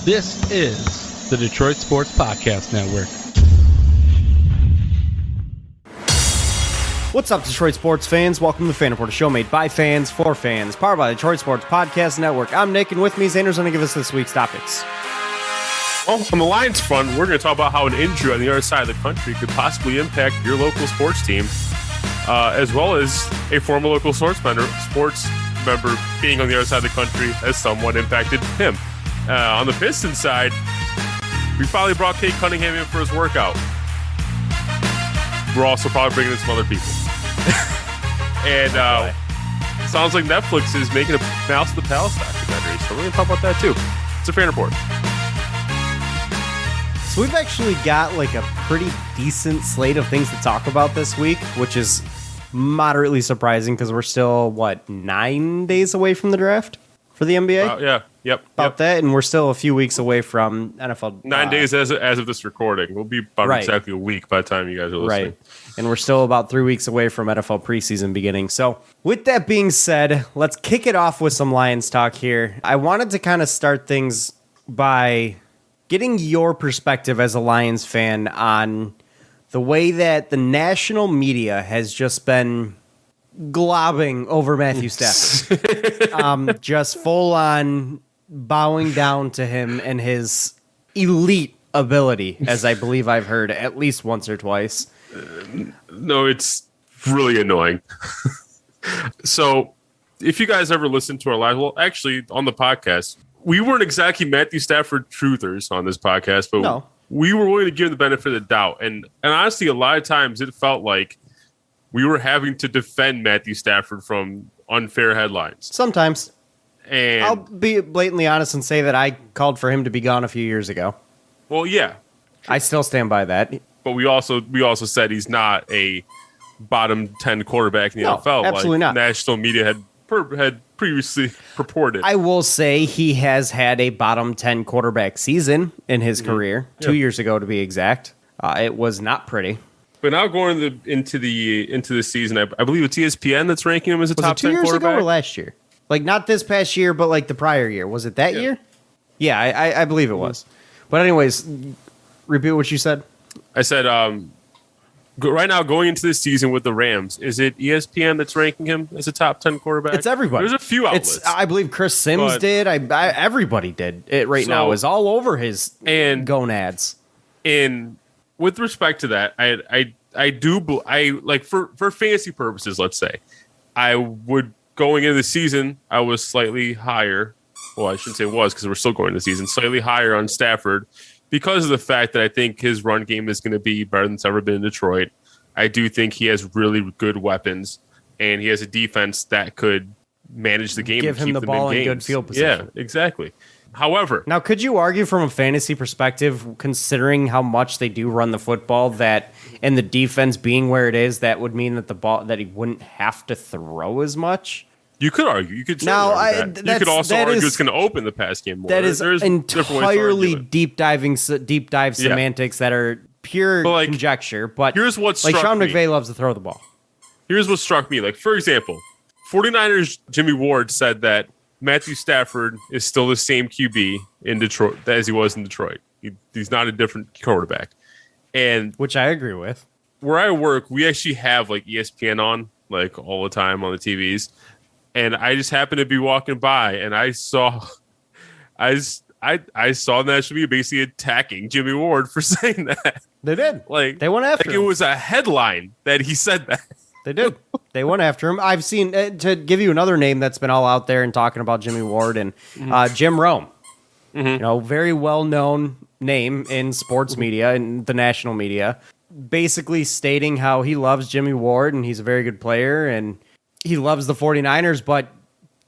This is the Detroit Sports Podcast Network. What's up, Detroit sports fans? Welcome to the Fan Report, a show made by fans for fans, powered by the Detroit Sports Podcast Network. I'm Nick, and with me is Anders going to give us this week's topics. Well, on the Lions front, we're going to talk about how an injury on the other side of the country could possibly impact your local sports team, as well as a former local sports member being on the other side of the country has somewhat impacted him. On the Pistons side, we finally brought Cade Cunningham in for his workout. We're also probably bringing in some other people. And sounds like Netflix is making a Malice of the Palace documentary, so we're going to talk about that too. It's a Fan Report. So we've actually got like a pretty decent slate of things to talk about this week, which is moderately surprising because we're still, 9 days away from the draft for the NBA? About that, and we're still a few weeks away from NFL. 9 days as of this recording. We'll be about exactly a week by the time you guys are listening. Right. And we're still about 3 weeks away from NFL preseason beginning. So with that being said, let's kick it off with some Lions talk here. I wanted to kind of start things by getting your perspective as a Lions fan on the way that the national media has just been globbing over Matthew Stafford. Just full on bowing down to him and his elite ability, as I believe I've heard at least once or twice. No, it's really annoying. So if you guys ever listen to our live, well, actually on the podcast, we weren't exactly Matthew Stafford truthers on this podcast, but we were willing to give him the benefit of the doubt. And honestly, a lot of times it felt like we were having to defend Matthew Stafford from unfair headlines. Sometimes. And I'll be blatantly honest and say that I called for him to be gone a few years ago. Well, yeah. I still stand by that. But we also said he's not a bottom 10 quarterback in the NFL. Absolutely not. National media had previously purported. I will say he has had a bottom 10 quarterback season in his career, 2 years ago to be exact. It was not pretty. But now going into the season, I believe it's ESPN that's ranking him as a top 10 quarterback. 2 years ago or last year? Like, not this past year, but like the prior year. Was it that year? Yeah, I believe it was. But anyways, repeat what you said. I said, right now going into this season with the Rams, is it ESPN that's ranking him as a top 10 quarterback? It's everybody. There's a few outlets. I believe Chris Sims did. Everybody did it now. Is all over his gonads. And with respect to that, I do like for fantasy purposes, let's say, I would. Going into the season, I was slightly higher. Well, I shouldn't say was because we're still going into the season. Slightly higher on Stafford because of the fact that I think his run game is going to be better than it's ever been in Detroit. I do think he has really good weapons, and he has a defense that could manage the game. Give and him keep the ball in good field position. Yeah, exactly. However, now could you argue from a fantasy perspective, considering how much they do run the football, that and the defense being where it is, that would mean that that he wouldn't have to throw as much? You could argue. You could say that. You could also argue it's going to open the pass game more. That is entirely deep dive semantics that are pure conjecture. But here's what struck Sean me. McVay loves to throw the ball. Here's what struck me. Like, for example, 49ers Jimmy Ward said that Matthew Stafford is still the same QB in Detroit as he was in Detroit. He's not a different quarterback. And which I agree with. Where I work, we actually have like ESPN on like all the time on the TVs. And I just happened to be walking by, and I saw national media basically attacking Jimmy Ward for saying that. They did. Like they went after him. It was a headline that he said that. They did. They went after him. I've seen, to give you another name that's been all out there and talking about Jimmy Ward and Jim Rome. Very well-known name in sports media and the national media, basically stating how he loves Jimmy Ward and he's a very good player and he loves the 49ers, but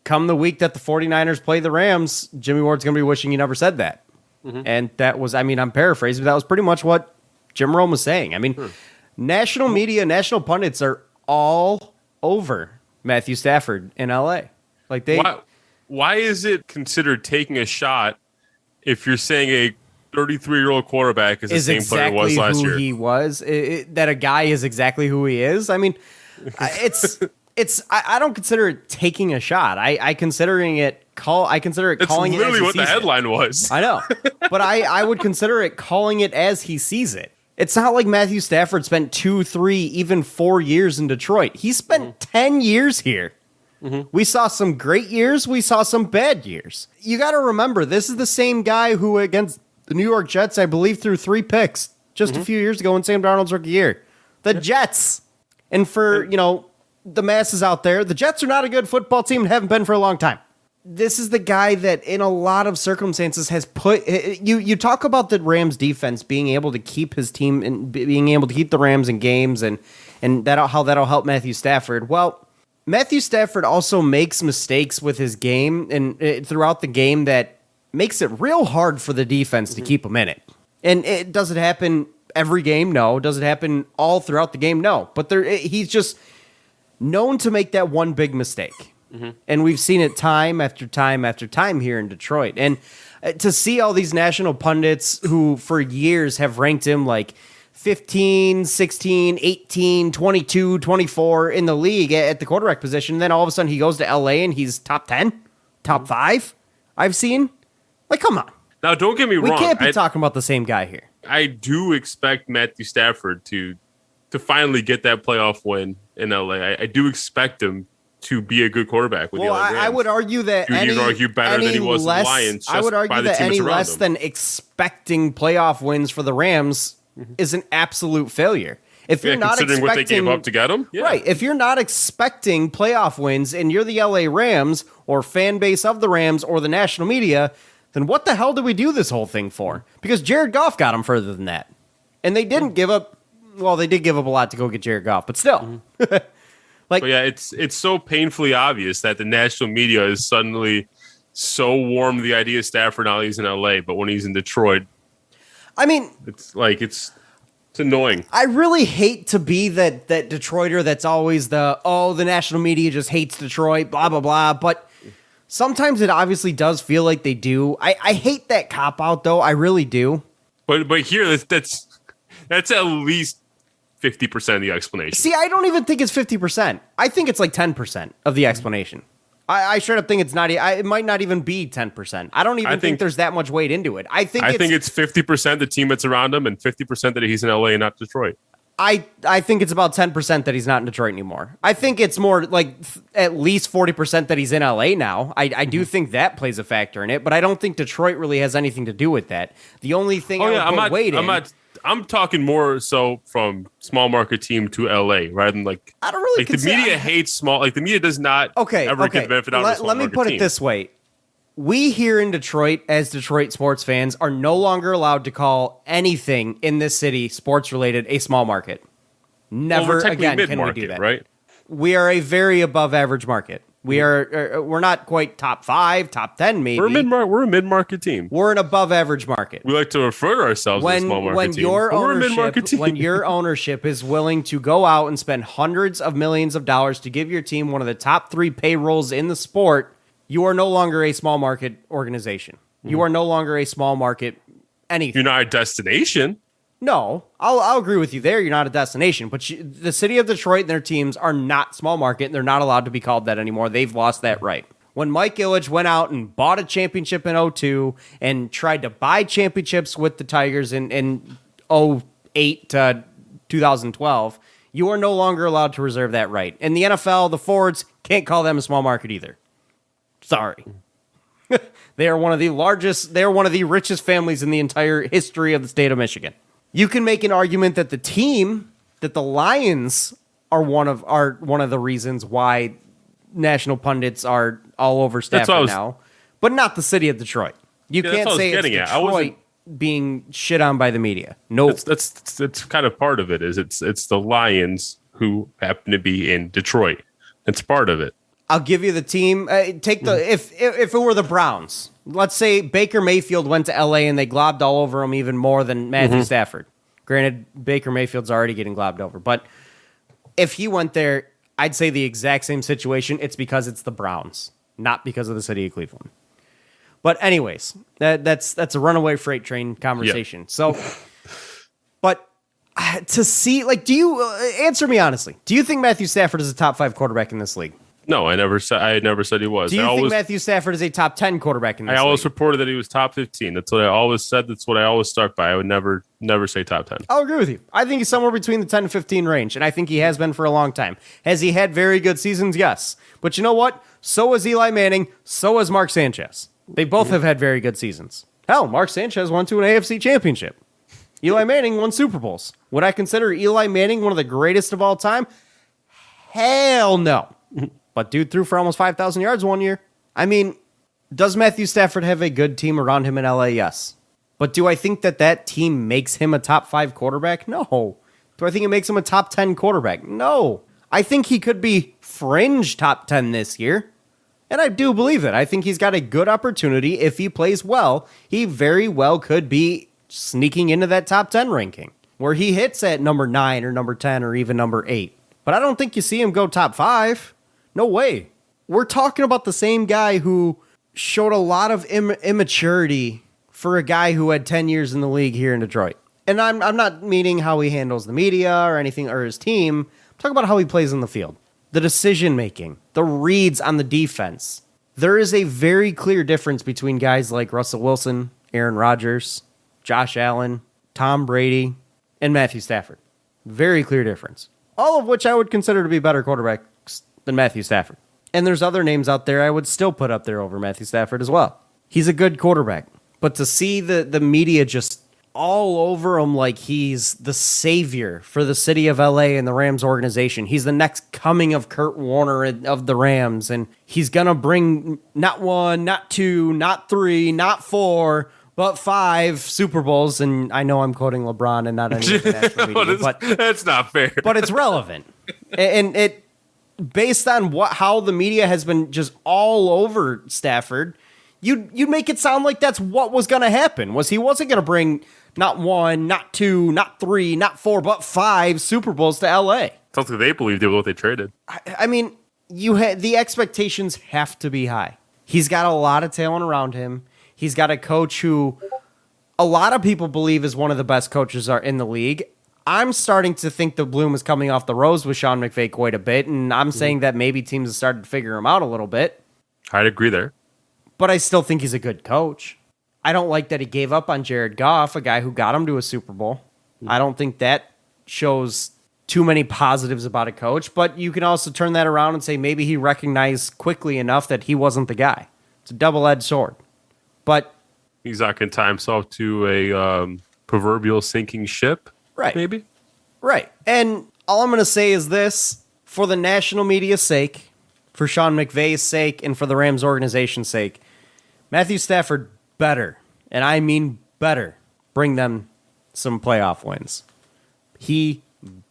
come the week that the 49ers play the Rams, Jimmy Ward's going to be wishing he never said that. And that was, I'm paraphrasing, but that was pretty much what Jim Rome was saying. National media, national pundits are all over Matthew Stafford in LA. Like why is it considered taking a shot if you're saying a 33-year-old quarterback is the same player he was last year? He was that a guy is exactly who he is. It's I don't consider it taking a shot. I consider it calling it as literally he what the sees it. headline was. I know, but I would consider it calling it as he sees it. It's not like Matthew Stafford spent 2, 3, even 4 years in Detroit. He spent 10 years here. We saw some great years. We saw some bad years. You got to remember, this is the same guy who against the New York Jets, I believe, threw 3 picks just a few years ago in Sam Darnold's rookie year. The Jets. And for, the masses out there, the Jets are not a good football team and haven't been for a long time. This is the guy that in a lot of circumstances has put you talk about the Rams defense being able to keep his team and being able to keep the Rams in games and how that'll help Matthew Stafford. Well, Matthew Stafford also makes mistakes with his game and throughout the game that makes it real hard for the defense to keep him in it. And it does it happen every game? No. Does it happen all throughout the game? No. But he's just known to make that one big mistake. And we've seen it time after time after time here in Detroit. And to see all these national pundits who for years have ranked him like 15, 16, 18, 22, 24 in the league at the quarterback position, and then all of a sudden he goes to LA and he's top 10, top 5 I've seen. Like, come on. Now, don't get me wrong. We can't be talking about the same guy here. I do expect Matthew Stafford to finally get that playoff win in LA. I do expect him to be a good quarterback with the LA Rams. I would argue that you'd argue better than he was in the Lions. I would argue that any less than expecting playoff wins for the Rams is an absolute failure. If you're not considering what they gave up to get him, right? If you're not expecting playoff wins and you're the LA Rams or fan base of the Rams or the national media, then what the hell did we do this whole thing for? Because Jared Goff got them further than that, and they didn't give up. Well, they did give up a lot to go get Jared Goff, but still. But yeah, it's so painfully obvious that the national media is suddenly so warm to the idea of Stafford now he's in LA, but when he's in Detroit, I mean, it's annoying. I really hate to be that Detroiter that's always the national media just hates Detroit, blah blah blah. But sometimes it obviously does feel like they do. I hate that cop out though. I really do. But here that's at least 50% of the explanation. See, I don't even think it's 50%. I think it's like 10% of the explanation. I straight up think it's not. It might not even be 10%. I don't even think there's that much weight into it. I think it's 50% the team that's around him and 50% that he's in LA and not Detroit. I think it's about 10% that he's not in Detroit anymore. I think it's more like at least 40% that he's in LA now. I do think that plays a factor in it, but I don't think Detroit really has anything to do with that. The only thing I'm talking more so from small market team to LA rather than like I don't really the media hates small, like the media does not ever get the benefit out of a small Let me market put team. it this way. We here in Detroit, as Detroit sports fans, are no longer allowed to call anything in this city sports related a small market. Never again can we do that. Right? We are a very above average market. We're not quite top 5, top 10 maybe. We're a mid-market team. We're an above average market. We like to refer to ourselves as a small market team. When your ownership is willing to go out and spend hundreds of millions of dollars to give your team one of the top 3 payrolls in the sport, you are no longer a small market organization. You are no longer a small market anything. You're not a destination. No, I'll agree with you there. You're not a destination, but the city of Detroit and their teams are not small market. And they're not allowed to be called that anymore. They've lost that right. When Mike Ilitch went out and bought a championship in 2002 and tried to buy championships with the Tigers in 2008 to 2012, you are no longer allowed to reserve that right. In the NFL, the Fords can't call them a small market either. Sorry. They are one of the largest, they're one of the richest families in the entire history of the state of Michigan. You can make an argument that the Lions are one of the reasons why national pundits are all over Stafford now, but not the city of Detroit. You can't say it's Detroit being shit on by the media. No, that's kind of part of it. It's the Lions who happen to be in Detroit. It's part of it. I'll give you the team. If it were the Browns, let's say Baker Mayfield went to LA and they globbed all over him even more than Matthew Stafford. Granted, Baker Mayfield's already getting globbed over, but if he went there, I'd say the exact same situation. It's because it's the Browns, not because of the city of Cleveland. But anyways, that's a runaway freight train conversation. Yeah. So, but to see, like, do you answer me honestly? Do you think Matthew Stafford is a top 5 quarterback in this league? No, I never said he was. Do you think Matthew Stafford is a top 10 quarterback in this league? I always reported that he was top 15. That's what I always said. That's what I always stuck by. I would never say top 10. I'll agree with you. I think he's somewhere between the 10 and 15 range, and I think he has been for a long time. Has he had very good seasons? Yes. But you know what? So has Eli Manning. So has Mark Sanchez. They both have had very good seasons. Hell, Mark Sanchez won to an AFC championship. Eli Manning won Super Bowls. Would I consider Eli Manning one of the greatest of all time? Hell no. But dude threw for almost 5,000 yards one year. I mean, does Matthew Stafford have a good team around him in LA? Yes. But do I think that team makes him a top 5 quarterback? No. Do I think it makes him a top 10 quarterback? No. I think he could be fringe top 10 this year. And I do believe it. I think he's got a good opportunity. If he plays well, he very well could be sneaking into that top 10 ranking, where he hits at number 9 or number 10 or even number 8. But I don't think you see him go top 5. No way. We're talking about the same guy who showed a lot of immaturity for a guy who had 10 years in the league here in Detroit. And I'm not meaning how he handles the media or anything or his team. I'm talking about how he plays in the field. The decision making, the reads on the defense. There is a very clear difference between guys like Russell Wilson, Aaron Rodgers, Josh Allen, Tom Brady, and Matthew Stafford. Very clear difference. All of which I would consider to be better quarterbacks than Matthew Stafford. And there's other names out there I would still put up there over Matthew Stafford as well. He's a good quarterback. But to see the media just all over him like he's the savior for the city of LA and the Rams organization. He's the next coming of Kurt Warner of the Rams. And he's going to bring not 1, not 2, not 3, not 4, but 5 Super Bowls. And I know I'm quoting LeBron and not any of the national media, but that's not fair. But it's relevant. And it, based on how the media has been just all over Stafford, you'd make it sound like that's what was going to happen. He wasn't going to bring not 1, not 2, not 3, not 4, but 5 Super Bowls to LA. Sounds like they believed it what they traded. I mean, the expectations have to be high. He's got a lot of talent around him. He's got a coach who a lot of people believe is one of the best coaches are in the league. I'm starting to think the bloom is coming off the rose with Sean McVay quite a bit, and I'm saying that maybe teams have started to figure him out a little bit. I'd agree there. But I still think he's a good coach. I don't like that he gave up on Jared Goff, a guy who got him to a Super Bowl. I don't think that shows too many positives about a coach, but you can also turn that around and say maybe he recognized quickly enough that he wasn't the guy. It's a double-edged sword. But he's not going to tie himself to a proverbial sinking ship, right? Maybe? Right. And all I'm going to say is this, for the national media's sake, for Sean McVay's sake, and for the Rams organization's sake, Matthew Stafford better, and I mean better, bring them some playoff wins. He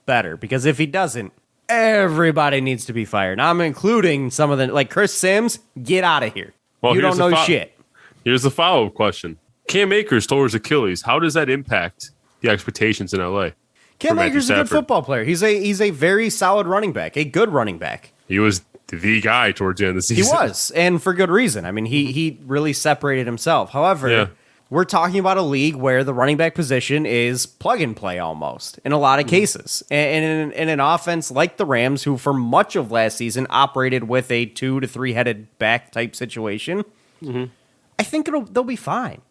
better, because if he doesn't, everybody needs to be fired. Now, I'm including some of the, like Chris Sims, get out of here. Well, you don't know shit. Here's the follow-up question. Cam Akers tore his Achilles. How does that impact the expectations in LA? Cam Akers is a good football player. He's a very solid running back, a good running back. He was the guy towards the end of the season. He was, and for good reason. I mean, he really separated himself. However, we're talking about a league where the running back position is plug and play almost in a lot of cases. And in an offense like the Rams, who for much of last season operated with a 2 to 3 headed back type situation, I think they'll be fine.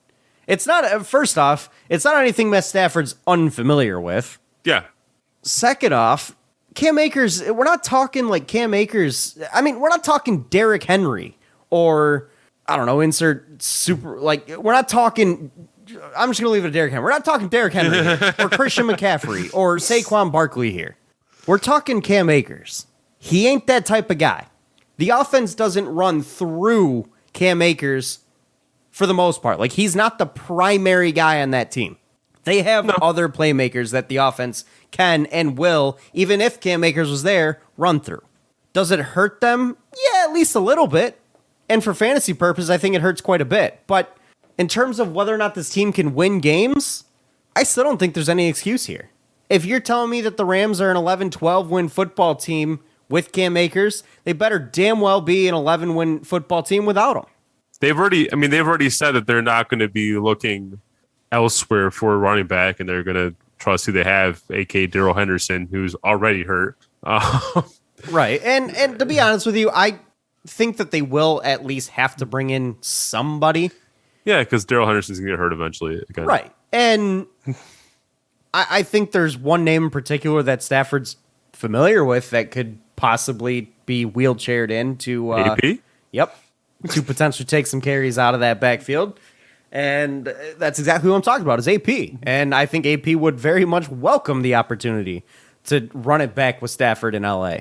It's not, first off, it's not anything Matt Stafford's unfamiliar with. Yeah. Second off, Cam Akers, we're not talking like Cam Akers. I mean, we're not talking Derrick Henry or, I don't know, insert super, like, we're not talking, I'm just going to leave it at Derrick Henry. We're not talking Derrick Henry or Christian McCaffrey or Saquon Barkley here. We're talking Cam Akers. He ain't that type of guy. The offense doesn't run through Cam Akers for the most part. Like, he's not the primary guy on that team. They have other playmakers that the offense can and will, even if Cam Akers was there, run through. Does it hurt them? Yeah, at least a little bit. And for fantasy purposes, I think it hurts quite a bit. But in terms of whether or not this team can win games, I still don't think there's any excuse here. If you're telling me that the Rams are an 11-12 win football team with Cam Akers, they better damn well be an 11 win football team without him. They've already said that they're not going to be looking elsewhere for a running back, and they're going to trust who they have, aka Darrell Henderson, who's already hurt. Right. And to be honest with you, I think that they will at least have to bring in somebody. Yeah, because Darrell Henderson's going to get hurt eventually again. Right. And I think there's one name in particular that Stafford's familiar with that could possibly be wheelchaired in to AP? Yep. To potentially take some carries out of that backfield. And that's exactly what I'm talking about is AP. And I think AP would very much welcome the opportunity to run it back with Stafford in LA.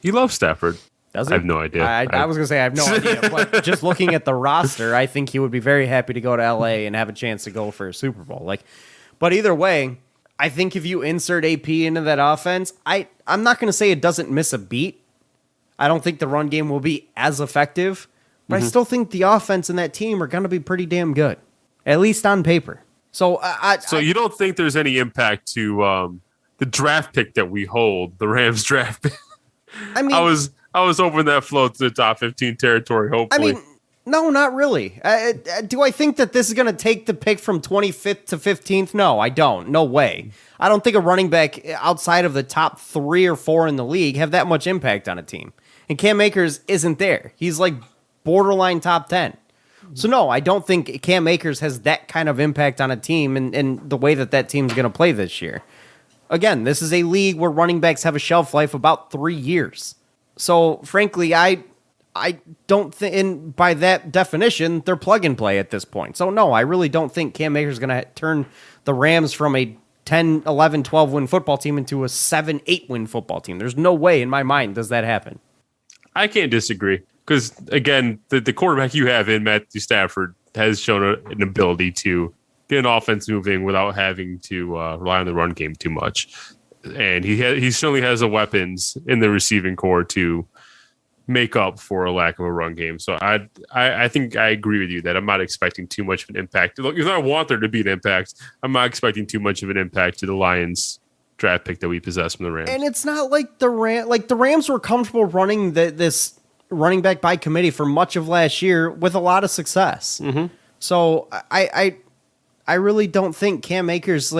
He loves Stafford. Does he? I have no idea. I was going to say I have no idea. But just looking at the roster, I think he would be very happy to go to LA and have a chance to go for a Super Bowl. But either way, I think if you insert AP into that offense, I'm not going to say it doesn't miss a beat. I don't think the run game will be as effective, but I still think the offense and that team are going to be pretty damn good, at least on paper. So, you don't think there's any impact to the draft pick that we hold, the Rams draft pick? I mean, I was hoping that float to the top 15 territory. Hopefully, I mean, no, not really. Do I think that this is going to take the pick from 25th to 15th? No, I don't. No way. I don't think a running back outside of the top 3 or 4 in the league have that much impact on a team. And Cam Akers isn't there. He's like borderline top 10. So no, I don't think Cam Akers has that kind of impact on a team and the way that team's going to play this year. Again, this is a league where running backs have a shelf life about 3 years. So frankly, I don't think, and by that definition, they're plug and play at this point. So no, I really don't think Cam Akers is going to turn the Rams from a 10, 11, 12 win football team into a 7, 8 win football team. There's no way in my mind does that happen. I can't disagree because again, the quarterback you have in Matthew Stafford has shown an ability to get an offense moving without having to rely on the run game too much. And he certainly has the weapons in the receiving core to make up for a lack of a run game. So I think I agree with you that I'm not expecting too much of an impact. Look, if I want there to be an impact, I'm not expecting too much of an impact to the Lions draft pick that we possess from the Rams. And it's not like the Rams were comfortable running this running back by committee for much of last year with a lot of success. Mm-hmm. So I really don't think Cam Akers,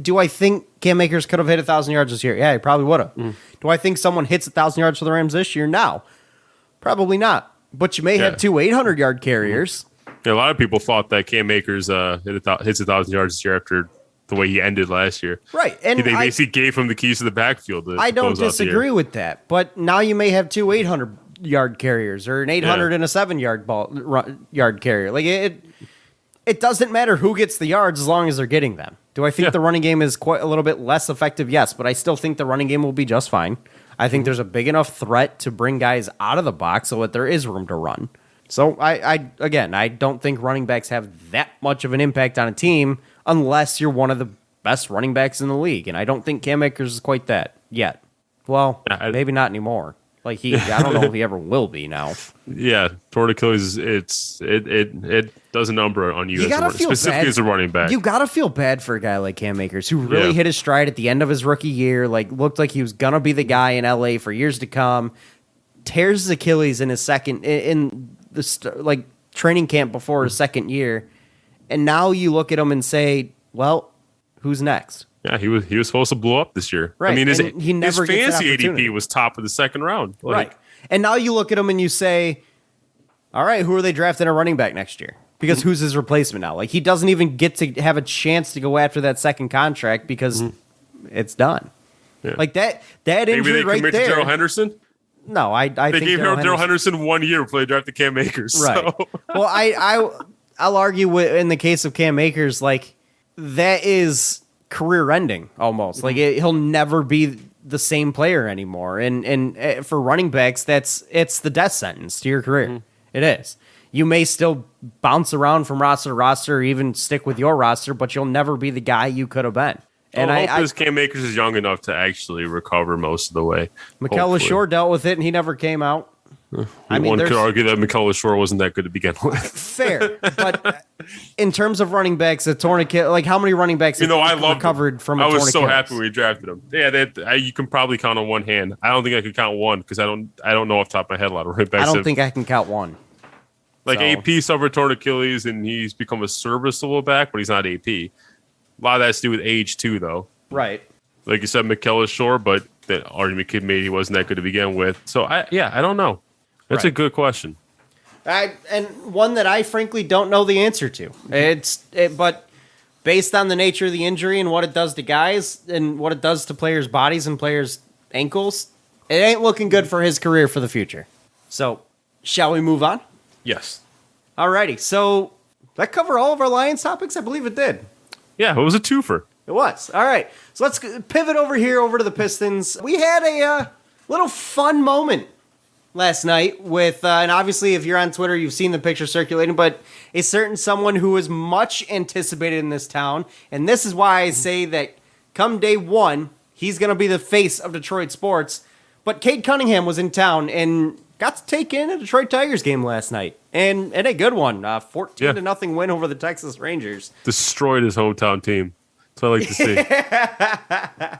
do I think Cam Akers could have hit 1,000 yards this year? Yeah, he probably would have. Mm. Do I think someone hits 1,000 yards for the Rams this year? No, probably not. But you may have 2 800-yard carriers. Yeah, a lot of people thought that Cam Akers hits 1,000 yards this year after the way he ended last year. Right. And they basically gave him the keys to the backfield. I don't disagree with that. But now you may have 2 800-yard carriers or an 800 and a 7-yard carrier. It doesn't matter who gets the yards as long as they're getting them. Do I think the running game is quite a little bit less effective? Yes, but I still think the running game will be just fine. I think there's a big enough threat to bring guys out of the box so that there is room to run. So I don't think running backs have that much of an impact on a team unless you're one of the best running backs in the league. And I don't think Cam Akers is quite that yet. Well, maybe not anymore. I don't know if he ever will be now. Yeah, torn Achilles, it does a number on you specifically as a running back. You got to feel bad for a guy like Cam Akers who really hit his stride at the end of his rookie year, looked like he was going to be the guy in LA for years to come, tears his Achilles in his second in the training camp before his second year, and now you look at him and say, well, who's next? Yeah, he was supposed to blow up this year. Right. I mean, his fantasy ADP was top of the second round. Right. And now you look at him and you say, all right, who are they drafting a running back next year? Because who's his replacement now? He doesn't even get to have a chance to go after that second contract because it's done. Yeah. That injury right there. Maybe they commit to Darrell Henderson? No, I think they gave Darrell Henderson 1 year before they drafted Cam Akers. Right. So. Well, I'll argue in the case of Cam Akers, that is career-ending almost. He'll never be the same player anymore. And for running backs, it's the death sentence to your career. Mm-hmm. It is. You may still bounce around from roster to roster or even stick with your roster, but you'll never be the guy you could have been. And I hope Cam Akers is young enough to actually recover most of the way. Mikel LaShore dealt with it, and he never came out. One could argue that Mikel LaShore wasn't that good to begin with. Fair, but in terms of running backs, a torn Achilles, how many running backs recovered from a torn Achilles? I was so happy we drafted him. Yeah, you can probably count on one hand. I don't think I could count one because I don't know off the top of my head a lot of running backs. I don't think I can count one. AP suffered torn Achilles and he's become a serviceable back, but he's not AP. A lot of that has to do with age too, though. Right. Like you said, McKell is sure, but the argument could be made he wasn't that good to begin with. So I don't know. That's a good question. And one that I frankly don't know the answer to. But based on the nature of the injury and what it does to guys and what it does to players' bodies and players' ankles, it ain't looking good for his career for the future. So, shall we move on? Yes. Alrighty. So, that cover all of our Lions topics? I believe it did. Yeah, it was a twofer. It was. All right. So let's pivot over to the Pistons. We had a little fun moment last night with, and obviously if you're on Twitter, you've seen the picture circulating, but a certain someone who was much anticipated in this town. And this is why I say that come day one, he's going to be the face of Detroit sports. But Cade Cunningham was in town and got to take in a Detroit Tigers game last night. And a good one. 14-0 win over the Texas Rangers. Destroyed his hometown team. That's what I like to see.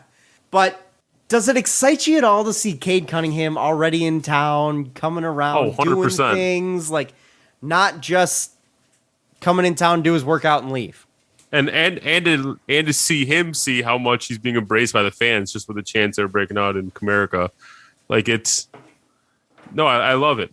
But does it excite you at all to see Cade Cunningham already in town, coming around, doing things, like not just coming in town, do his workout, and leave? And to see him see how much he's being embraced by the fans just with the chants they're breaking out in Comerica. Like I love it.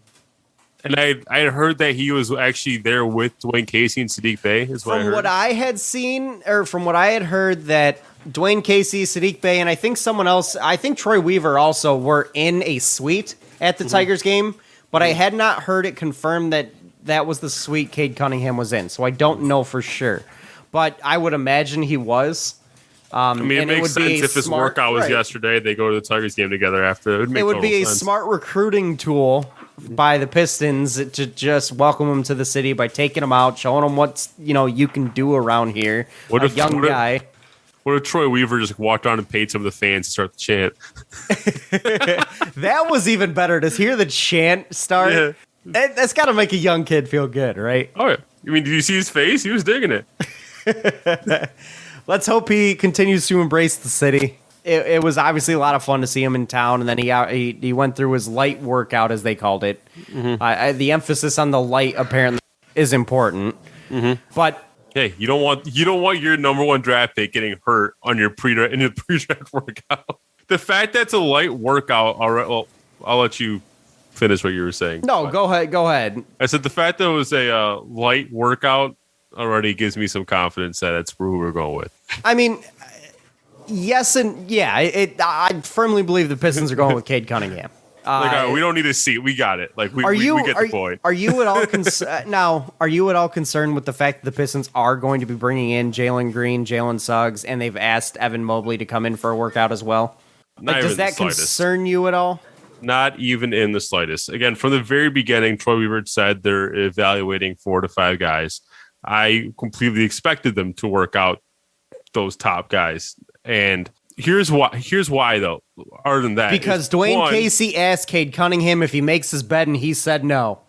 And I had heard that he was actually there with Dwayne Casey and Sadiq Bey. From what I had seen, or from what I had heard, that Dwayne Casey, Sadiq Bey, and I think someone else, I think Troy Weaver also were in a suite at the Tigers game, but I had not heard it confirmed that was the suite Cade Cunningham was in, so I don't know for sure. But I would imagine he was. I mean, it makes sense if his workout was yesterday, they go to the Tigers game together after. It would be a smart recruiting tool by the Pistons to just welcome him to the city by taking him out, showing him what you can do around here. What a young guy. What if Troy Weaver just walked on and paid some of the fans to start the chant? That was even better. To hear the chant start, that's got to make a young kid feel good, right? Oh, yeah. I mean, did you see his face? He was digging it. Let's hope he continues to embrace the city. It was obviously a lot of fun to see him in town, and then he went through his light workout, as they called it. Mm-hmm. The emphasis on the light apparently is important, but hey, you don't want your number one draft pick getting hurt on your pre-draft workout. The fact that's a light workout, all right. Well, I'll let you finish what you were saying. No, go ahead. I said the fact that it was a light workout already gives me some confidence that it's who we're going with. I mean, yes and yeah. I firmly believe the Pistons are going with Cade Cunningham. We don't need a seat. We got it. Like we get the point. Are you at all now? Are you at all concerned with the fact that the Pistons are going to be bringing in Jalen Green, Jalen Suggs, and they've asked Evan Mobley to come in for a workout as well? Does that concern you at all? Not even in the slightest. Again, from the very beginning, Troy Weaver said they're evaluating 4 to 5 guys. I completely expected them to work out those top guys. And here's why though. Other than that, because Dwayne Casey asked Cade Cunningham if he makes his bed, and he said no.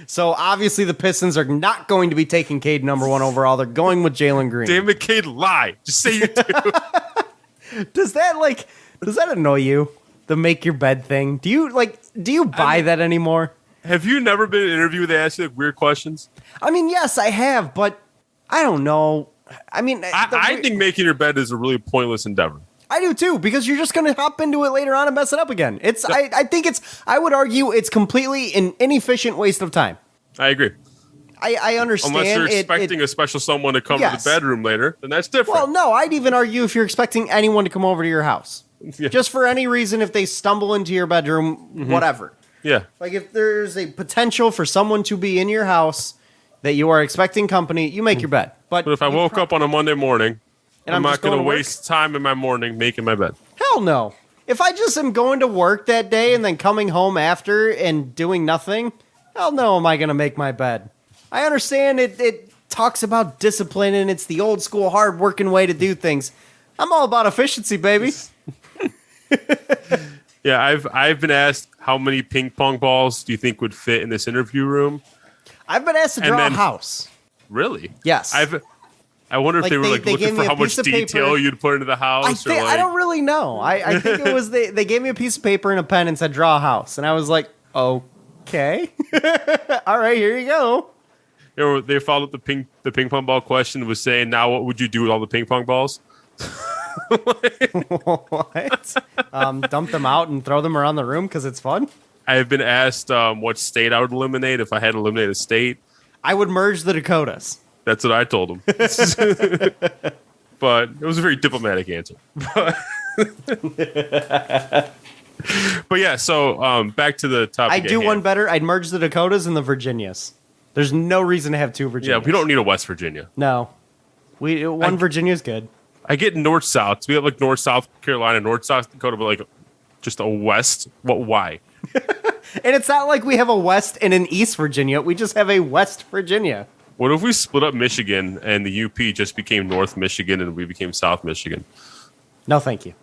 So obviously the Pistons are not going to be taking Cade number 1 overall. They're going with Jalen Green. Damn it, Cade, lie. Just say you do. Does that annoy you? The make your bed thing? Do you buy that anymore? Have you never been in an interview where they ask you weird questions? I mean, yes, I have, but I don't know. I mean, I think making your bed is a really pointless endeavor. I do too, because you're just going to hop into it later on and mess it up again. I would argue it's completely an inefficient waste of time. I agree. I understand. Unless you're expecting a special someone to come to the bedroom later, then that's different. Well, no, I'd even argue if you're expecting anyone to come over to your house. Yeah. Just for any reason, if they stumble into your bedroom, whatever. Yeah. Like if there's a potential for someone to be in your house that you are expecting company, you make your bed. But if I woke up on a Monday morning, and I'm not going to waste time in my morning making my bed. Hell no. If I just am going to work that day and then coming home after and doing nothing, hell no am I going to make my bed. I understand it talks about discipline and it's the old school hard working way to do things. I'm all about efficiency, baby. Yeah, I've been asked how many ping pong balls do you think would fit in this interview room? I've been asked to draw a house. Really? Yes. I wonder if they were looking for how much detail you'd put into the house. I don't really know. I think it was they gave me a piece of paper and a pen and said draw a house, and I was like, okay, all right, here you go. They followed up the ping pong ball question was saying, now what would you do with all the ping pong balls? What? Dump them out and throw them around the room because it's fun? I have been asked what state I would eliminate if I had to eliminate a state. I would merge the Dakotas. That's what I told him. But it was a very diplomatic answer. But yeah, so back to the topic. I'd do one better. I'd merge the Dakotas and the Virginias. There's no reason to have two Virginias. Yeah, we don't need a West Virginia. No. One Virginia's good. I get north-south. So we have like North-South Carolina, North-South Dakota, but like just a West. What? Why? And it's not like we have a West and an East Virginia. We just have a West Virginia. What if we split up Michigan and the UP just became North Michigan and we became South Michigan? No, thank you.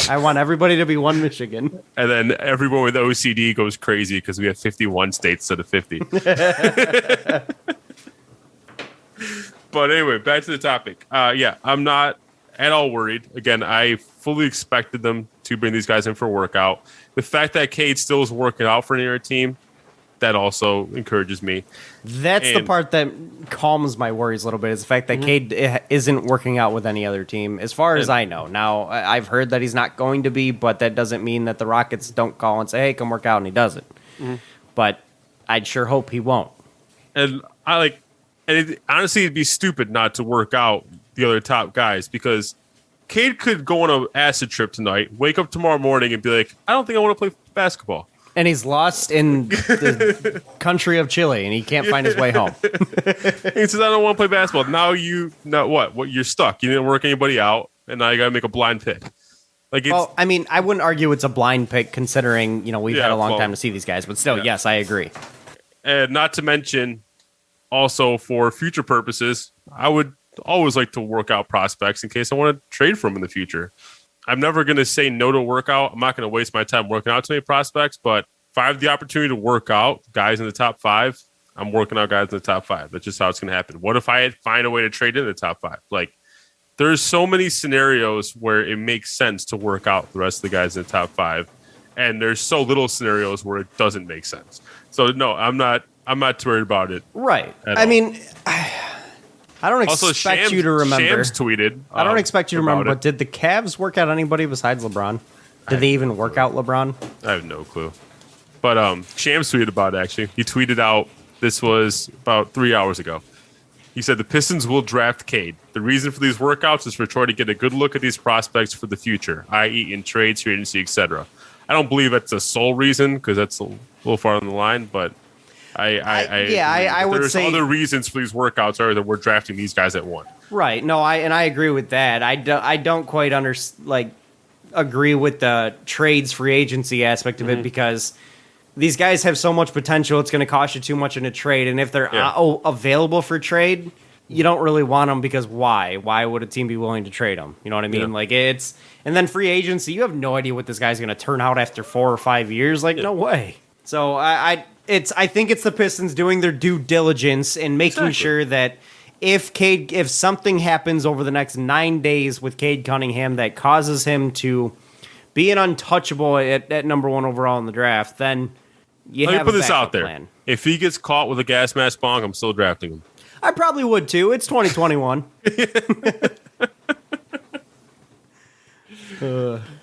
I want everybody to be one Michigan. And then everyone with OCD goes crazy because we have 51 states instead of 50. But anyway, back to the topic. Yeah, I'm not at all worried. Again, I fully expected them to bring these guys in for a workout. The fact that Cade still is working out for near a team, that also encourages me. That's the part that calms my worries a little bit, is the fact that Cade isn't working out with any other team, as far as I know. Now, I've heard that he's not going to be, but that doesn't mean that the Rockets don't call and say, hey, come work out, and he doesn't. But I'd sure hope he won't. And honestly, it'd be stupid not to work out the other top guys, because Cade could go on an acid trip tonight, wake up tomorrow morning and be like, I don't think I want to play basketball. And he's lost in the country of Chile, and he can't find his way home. He says, I don't want to play basketball. Now what? You're stuck. You didn't work anybody out, and now you got to make a blind pick. Well, I mean, I wouldn't argue it's a blind pick, considering we've had a long time to see these guys. But still, yes, I agree. And not to mention, also for future purposes, I would always like to work out prospects in case I want to trade for them in the future. I'm never going to say no to a workout. I'm not going to waste my time working out too many prospects, but if I have the opportunity to work out guys in the top 5, I'm working out guys in the top 5. That's just how it's going to happen. What if I find a way to trade in the top 5? Like, there's so many scenarios where it makes sense to work out the rest of the guys in the top 5, and there's so little scenarios where it doesn't make sense. So no, I'm not too worried about it. Right. I mean, I don't expect you to remember. Shams tweeted. I don't expect you to remember, but did the Cavs work out anybody besides LeBron? Did they even work out LeBron? I have no clue. But Shams tweeted about it, actually. He tweeted out, this was about 3 hours ago. He said, the Pistons will draft Cade. The reason for these workouts is for trying to get a good look at these prospects for the future, i.e. in trades, free agency, etc. I don't believe that's the sole reason, because that's a little far on the line, but I would say there's other reasons for these workouts are that we're drafting these guys at 1. Right. No, I agree with that. I don't quite agree with the trades free agency aspect of it, because these guys have so much potential. It's going to cost you too much in a trade, and if they're available for trade, you don't really want them, because why? Why would a team be willing to trade them? You know what I mean? Yeah. And then free agency, you have no idea what this guy's going to turn out after 4 or 5 years. No way. So I think it's the Pistons doing their due diligence and making sure that if something happens over the next 9 days with Cade Cunningham that causes him to be an untouchable at number 1 overall in the draft, then you have a backup plan. Let me put this out there. If he gets caught with a gas mask bong, I'm still drafting him. I probably would too. It's 2021.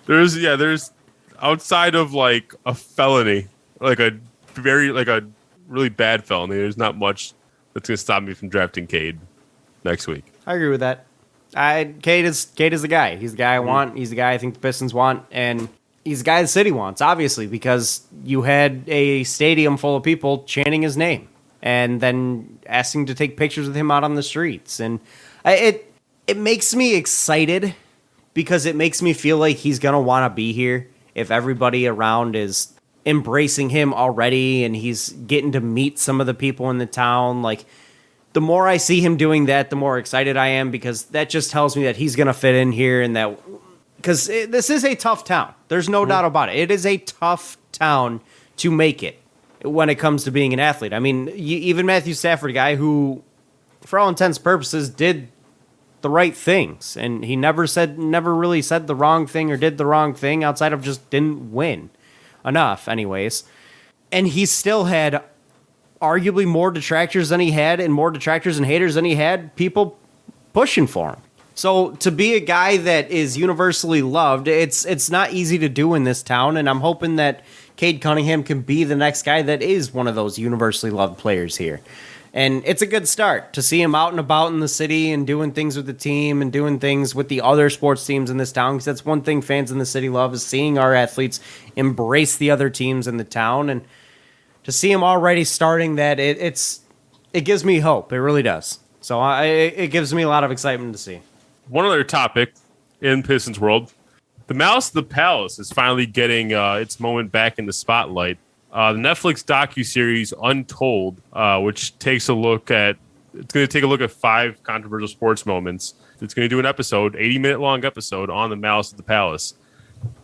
There's outside of like a felony, like a really bad felony, there's not much that's gonna stop me from drafting Cade next week. I agree with that. Cade is the guy. He's the guy I want. He's the guy I think the Pistons want, and he's the guy the city wants, obviously, because you had a stadium full of people chanting his name and then asking to take pictures with him out on the streets, and it makes me excited, because it makes me feel like he's gonna want to be here if everybody around is embracing him already, and he's getting to meet some of the people in the town. Like, the more I see him doing that, the more excited I am, because that just tells me that he's going to fit in here, and that, because this is a tough town. There's no doubt about it. It is a tough town to make it when it comes to being an athlete. I mean, even Matthew Stafford, a guy who, for all intents and purposes, did the right things, and he never really said the wrong thing or did the wrong thing, outside of just didn't win enough anyways. And he still had arguably more detractors than he had, and more detractors and haters than he had people pushing for him. So to be a guy that is universally loved, it's not easy to do in this town, and I'm hoping that Cade Cunningham can be the next guy that is one of those universally loved players here. And it's a good start to see him out and about in the city and doing things with the team and doing things with the other sports teams in this town, because that's one thing fans in the city love, is seeing our athletes embrace the other teams in the town. And to see him already starting that, it gives me hope. It really does. So it gives me a lot of excitement to see. One other topic in Pistons world, the Malice of the Palace is finally getting its moment back in the spotlight. The Netflix docuseries Untold, which takes a look at, it's going to take a look at 5 controversial sports moments. It's going to do an episode, 80-minute long episode on the Malice of the Palace.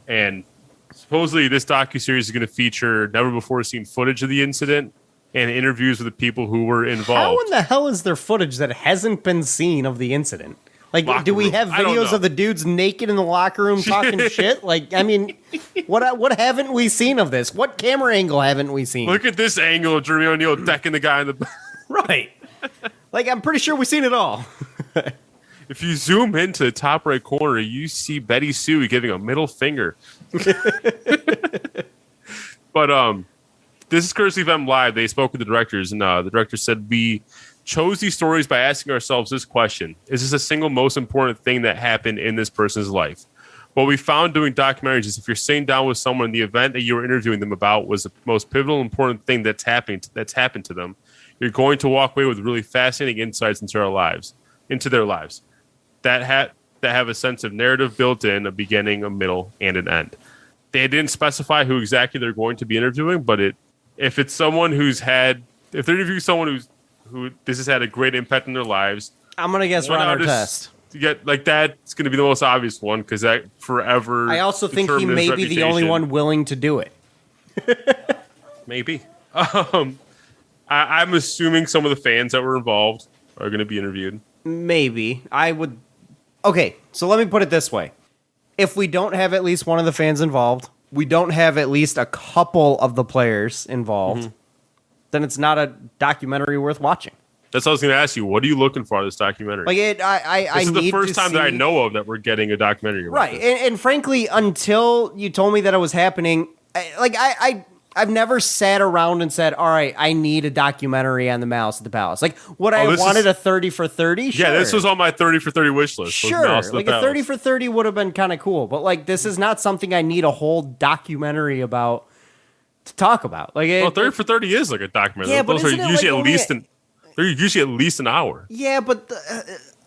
And supposedly this docuseries is going to feature never before seen footage of the incident and interviews with the people who were involved. How in the hell is there footage that hasn't been seen of the incident? Like, Locker do we room. have videos of the dudes naked in the locker room talking shit? Like, I mean, what haven't we seen of this? What camera angle haven't we seen? Look at this angle of Jeremy O'Neal decking the guy in the... Right. Like, I'm pretty sure we've seen it all. If you zoom into the top right corner, you see Betty Sue giving a middle finger. But this is courtesy of M Live. They spoke with the directors, and the director said, "We chose these stories by asking ourselves this question: is this the single most important thing that happened in this person's life? What we found doing documentaries is if you're sitting down with someone, the event that you were interviewing them about was the most pivotal, important thing that's happened to them. You're going to walk away with really fascinating insights into their lives that have a sense of narrative built in, a beginning, a middle, and an end." They didn't specify who exactly they're going to be interviewing, but if it's someone if they're interviewing someone who this has had a great impact in their lives, I'm gonna guess Ron Artest. To get like that, it's going to be the most obvious one because that forever. I also think he may be the only one willing to do it. Maybe. I'm assuming some of the fans that were involved are going to be interviewed. Maybe. I would. Okay, so let me put it this way. If we don't have at least one of the fans involved, we don't have at least a couple of the players involved, then it's not a documentary worth watching. That's what I was going to ask you. What are you looking for in this documentary? Like this is the first time that I know of that we're getting a documentary. Right, and frankly, until you told me that it was happening, I've never sat around and said, all right, I need a documentary on the Malice of the Palace. Like, would I have wanted a 30 for 30? Sure. Yeah, this was on my 30 for 30 wish list. Sure, like a 30 for 30 would have been kind of cool. But, like, this is not something I need a whole documentary about to talk about. Like, 30 for 30 is like a documentary. Yeah, but they're usually at least an hour. Yeah, but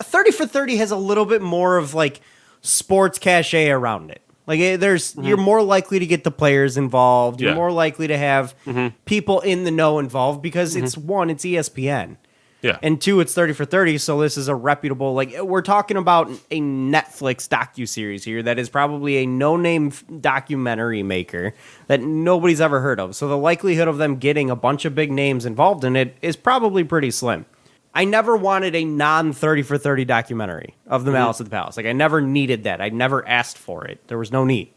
30 for 30 has a little bit more of, like, sports cachet around it. Like, you're more likely to get the players involved. You're more likely to have people in the know involved because it's ESPN. Yeah. And 2, it's 30 for 30. So this is a reputable, like, we're talking about a Netflix docuseries here that is probably a no-name documentary maker that nobody's ever heard of. So the likelihood of them getting a bunch of big names involved in it is probably pretty slim. I never wanted a non-30 for 30 documentary of the Malice of the Palace. Like, I never needed that. I never asked for it. There was no need.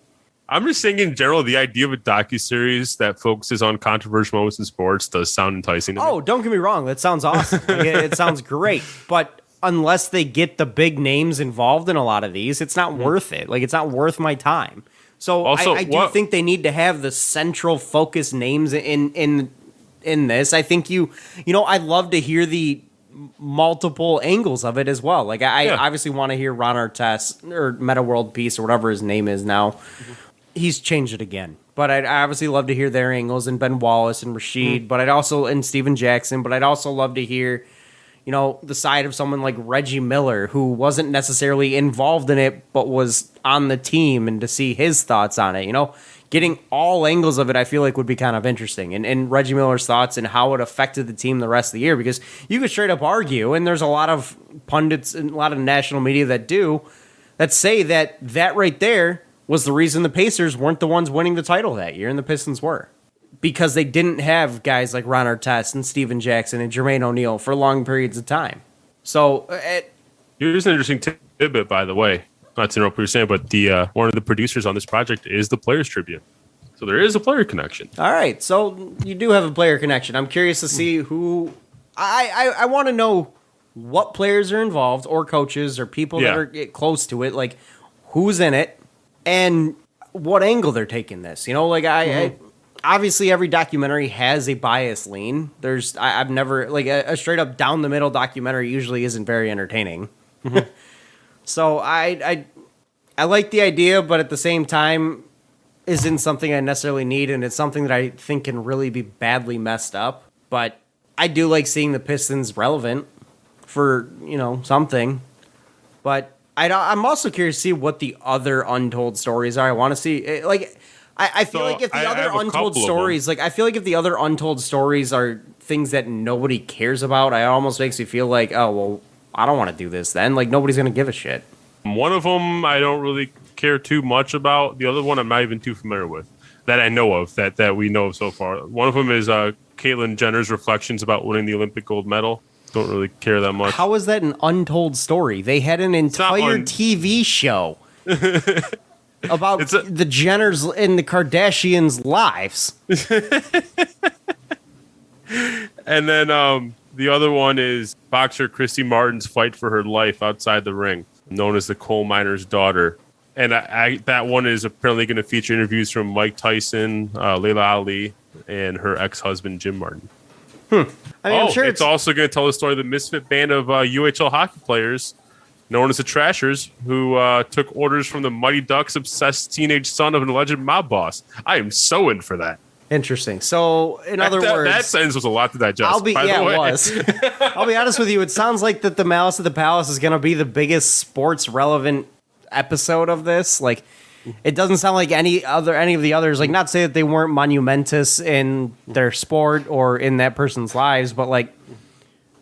I'm just saying in general, the idea of a docuseries that focuses on controversial moments in sports does sound enticing to me. Oh, don't get me wrong. That sounds awesome. Like, it sounds great. But unless they get the big names involved in a lot of these, it's not worth it. Like, it's not worth my time. So also, I do think they need to have the central focus names in this. I think I'd love to hear the multiple angles of it as well. Like, I obviously want to hear Ron Artest or Meta World Peace or whatever his name is now. He's changed it again. But I'd obviously love to hear their angles and Ben Wallace and Rashid, and Steven Jackson. But I'd also love to hear, the side of someone like Reggie Miller, who wasn't necessarily involved in it, but was on the team, and to see his thoughts on it. Getting all angles of it, I feel like would be kind of interesting. And Reggie Miller's thoughts and how it affected the team the rest of the year. Because you could straight up argue, and there's a lot of pundits and a lot of national media that say that right there was the reason the Pacers weren't the ones winning the title that year, and the Pistons were. Because they didn't have guys like Ron Artest and Steven Jackson and Jermaine O'Neal for long periods of time. So, here's an interesting tidbit, by the way. Not to interrupt what you're saying, but one of the producers on this project is the Players Tribune. So there is a player connection. All right, so you do have a player connection. I'm curious to see who. I want to know what players are involved, or coaches, or people that are close to it. Like, who's in it, and what angle they're taking this. I obviously every documentary has a bias lean. I've never a straight up down the middle documentary usually isn't very entertaining. So I like the idea, but at the same time, isn't something I necessarily need, and it's something that I think can really be badly messed up. But I do like seeing the Pistons relevant for something. But I'm also curious to see what the other untold stories are. I want to see I feel like if the other untold stories, I feel like if the other untold stories are things that nobody cares about, it almost makes me feel like, oh well, I don't want to do this then. Nobody's gonna give a shit. One of them I don't really care too much about. The other one I'm not even too familiar with, that I know of, that we know of so far. One of them is Caitlyn Jenner's reflections about winning the Olympic gold medal. Don't really care that much. How is that an untold story? They had an entire TV show about the Jenners and the Kardashians' lives. And then the other one is boxer Christy Martin's fight for her life outside the ring, known as the coal miner's daughter. And that one is apparently going to feature interviews from Mike Tyson, Layla Ali, and her ex-husband, Jim Martin. I'm sure it's also going to tell the story of the misfit band of UHL hockey players known as the Trashers, who took orders from the Mighty Ducks' obsessed teenage son of an alleged mob boss. I am so in for that. Interesting. So, in other words, that sentence was a lot to digest. It was. I'll be honest with you. It sounds like that the Malice at the Palace is going to be the biggest sports relevant episode of this. It doesn't sound like any of the others. Not to say that they weren't monumentous in their sport or in that person's lives, but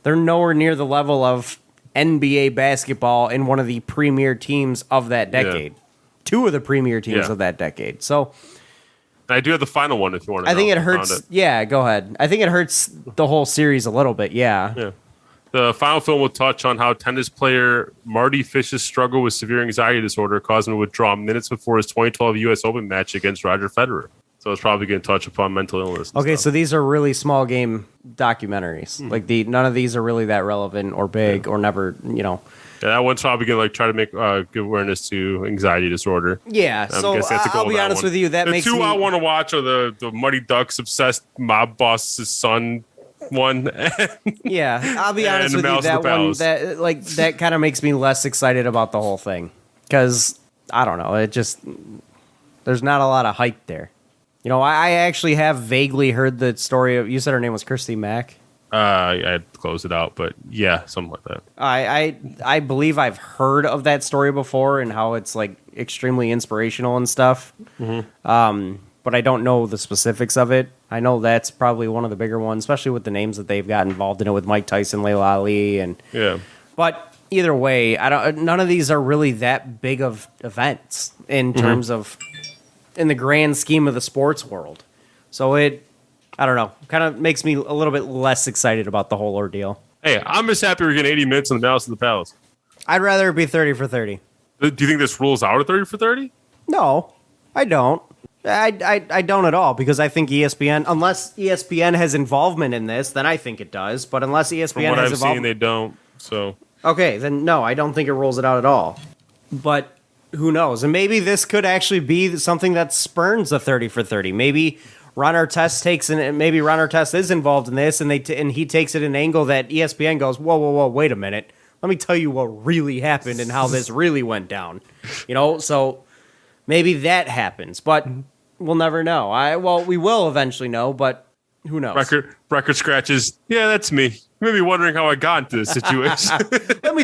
they're nowhere near the level of NBA basketball in one of the premier teams of that decade. Yeah. Two of the premier teams of that decade. So I do have the final one if you want to know. I think it hurts. Yeah, go ahead. I think it hurts the whole series a little bit. Yeah. The final film will touch on how tennis player Marty Fish's struggle with severe anxiety disorder caused him to withdraw minutes before his 2012 U.S. Open match against Roger Federer. So it's probably going to touch upon mental illness. Okay, so these are really small game documentaries. None of these are really that relevant or big or never, Yeah, that one's probably going to try to make good awareness to anxiety disorder. Yeah, so I'll be honest with you. That makes the two I want to watch are the Mighty Ducks obsessed mob boss's son one. Yeah, I'll be honest with you. That one, that kind of makes me less excited about the whole thing because I don't know. It just there's not a lot of hype there. I actually have vaguely heard the story of. You said her name was Christy Mack. I had to close it out, but yeah, something like that. I believe I've heard of that story before and how it's extremely inspirational and stuff. But I don't know the specifics of it. I know that's probably one of the bigger ones, especially with the names that they've got involved in it with Mike Tyson, Layla Ali, and But either way, none of these are really that big of events in terms of in the grand scheme of the sports world. So I don't know, kind of makes me a little bit less excited about the whole ordeal. Hey, I'm just happy we're getting 80 minutes on the Malice of the Palace. I'd rather it be 30 for 30. Do you think this rules out a 30 for 30? No, I don't. I don't at all, because I think ESPN, unless ESPN has involvement in this, then I think it does. But unless ESPN From what has I've involvement, seen, they don't. So okay, then no, I don't think it rules it out at all. But who knows? And maybe this could actually be something that spurns a 30 for 30. Maybe Ron Artest is involved in this, and he takes it an angle that ESPN goes, whoa, wait a minute. Let me tell you what really happened and how this really went down. So maybe that happens, but we'll never know. We will eventually know, but who knows? Record scratches. Yeah, that's me. You may be wondering how I got into this situation. Let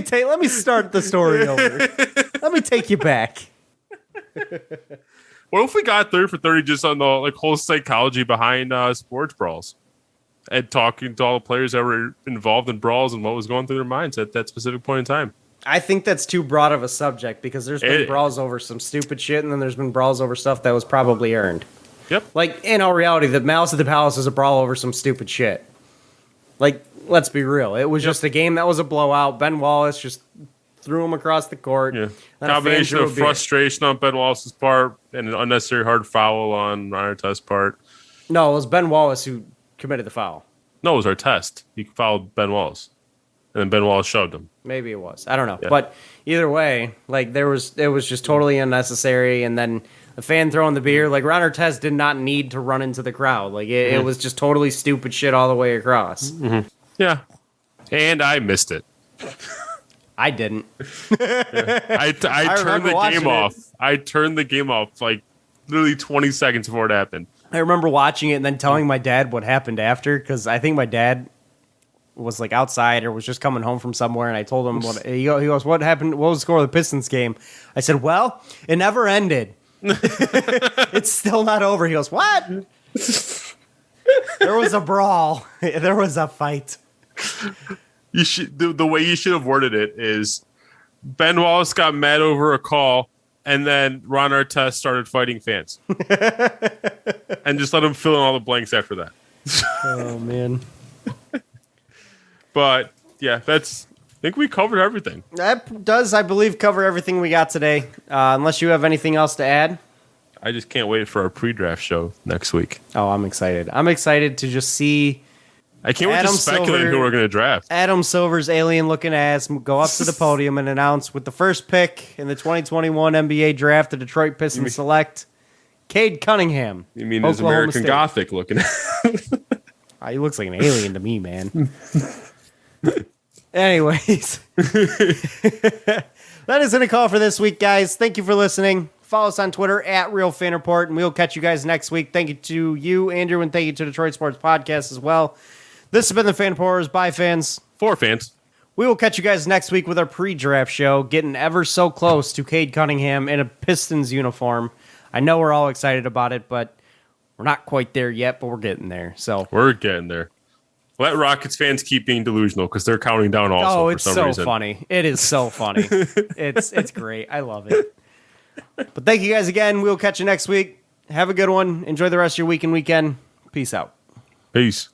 me start the story over. Let me take you back. What if we got 30 for 30 just on the whole psychology behind sports brawls and talking to all the players that were involved in brawls and what was going through their minds at that specific point in time? I think that's too broad of a subject, because there's been brawls over some stupid shit, and then there's been brawls over stuff that was probably earned. Yep. In all reality, the Malice at the Palace is a brawl over some stupid shit. Let's be real. It was just a game that was a blowout. Ben Wallace just threw him across the court. Yeah. Then a fan Combination threw a of beer. frustration on Ben Wallace's part and an unnecessary hard foul on Ron Artest's part. No, it was Ben Wallace who committed the foul. No, it was Artest. He fouled Ben Wallace. And then Ben Wallace shoved him. Maybe it was. I don't know. Yeah. But either way, like it was just totally unnecessary. And then the fan throwing the beer, like Ron Artest did not need to run into the crowd. Like it was just totally stupid shit all the way across. Yeah. And I missed it. I didn't. I turned remember the watching game it. off. I turned the game off like literally 20 seconds before it happened. I remember watching it and then telling my dad what happened after, because I think my dad was like outside or was just coming home from somewhere, and I told him what he goes, what happened? What was the score of the Pistons game? I said, well, it never ended. It's still not over. He goes, what? There was a brawl. There was a fight. You should the way you should have worded it is Ben Wallace got mad over a call, and then Ron Artest started fighting fans, and just let him fill in all the blanks after that. Oh man, But yeah, I think we covered everything. that does, I believe, cover everything we got today. Unless you have anything else to add. I just can't wait for our pre-draft show next week. Oh, I'm excited. I'm excited to just see I can't wait Adam to speculate Silver- who we're going to draft. Adam Silver's alien-looking ass go up to the podium and announce with the first pick in the 2021 NBA draft, the Detroit Pistons select Cade Cunningham. You mean his Oklahoma American State. Gothic looking? He looks like an alien to me, man. Anyways, that is going to call for this week, guys. Thank you for listening. Follow us on Twitter at RealFanReport, and we'll catch you guys next week. Thank you to you, Andrew, and thank you to Detroit Sports Podcast as well. This has been the Fan Reporters. Bye, fans. For fans. We will catch you guys next week with our pre-draft show, getting ever so close to Cade Cunningham in a Pistons uniform. I know we're all excited about it, but we're not quite there yet, but we're getting there. So We're getting there. Let Rockets fans keep being delusional because they're counting down also it's for some so reason. funny. It is so funny. It's great. I love it. But thank you guys again. We'll catch you next week. Have a good one. Enjoy the rest of your week and weekend. Peace out. Peace.